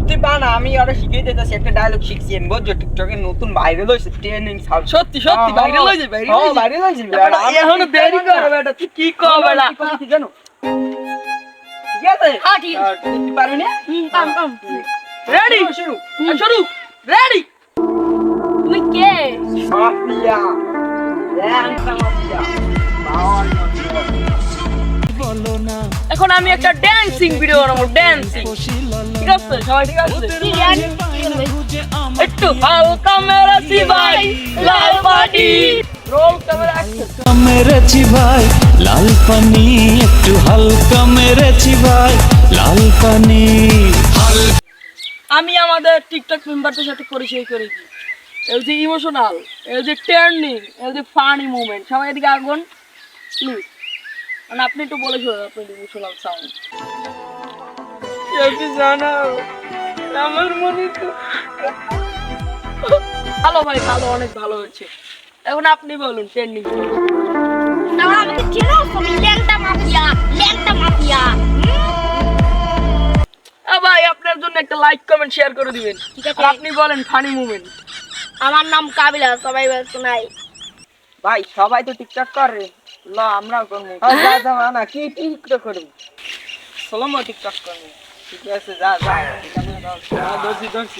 তুই বানা, আমি আরো শিখিয়ে দিতেছি। একটা ডায়লগ শিখছি আমি, বুঝছো? টিকটকে নতুন ভাইরাল হয়েছে, ট্রেন্ডিং সাউন্ড। সত্যি সত্যি ভাইরাল হয়ে যাবে, ভাইরাল হয়েছে। এখনো দেরি করে বেটা, তুই কি কও বেটা? কি জানো? ঠিক আছে? হ্যাঁ, ঠিক আছে। তুই পারবি না? পাম পাম। রেডি শুরু। শুরু, রেডি। তুমি কে? মাফিয়া, ল্যাংটা মাফিয়া, পাওয়ার মাফিয়া। এখন আমি একটা ড্যান্সিং ভিডিও বানাবো, ড্যান্সিং। ঠিক আছে সবাই, ঠিক আছে? কি জানি? একটু হালকা মেরেছি ভাই লাল পানি, রোল ক্যামেরা অ্যাকশন। মেরেছি ভাই লাল পানি, একটু হালকা মেরেছি ভাই লাল পানি। আমি আমাদের টিকটক মেম্বারদের সাথে পরিচয় করে দিই। এই যে ইমোশনাল, এই যে টার্নিং, এই যে ফানি মুভমেন্ট। সবাই এদিকে আগুন প্লিজ। মানে আপনি একটু বলে শোনান আপনার ইমোশনাল সাউন্ড। কি জানো আমার মনে তো ভালো ভাই, ভালো, অনেক ভালো হয়েছে। এখন আপনি বলুন ট্রেন্ডিং। তাহলে আমাকে চেনো? তুমি ল্যাংটা মাফিয়া, ল্যাংটা মাফিয়া। ভাই আপনার জন্য একটা লাইক কমেন্ট শেয়ার করে দিবেন। ঠিক আছে। আর আপনি বলেন ফানি মুভমেন্ট। আমার নাম কাবিলা, সবাই বলতো নাই। ভাই সবাই তো টিকটক করে, ল আমরাও করবো। যা না, কি টিকটক করবো? সোলোমো টিকটক করবো। ঠিক আছে, যা যা। দর্শি দর্শি।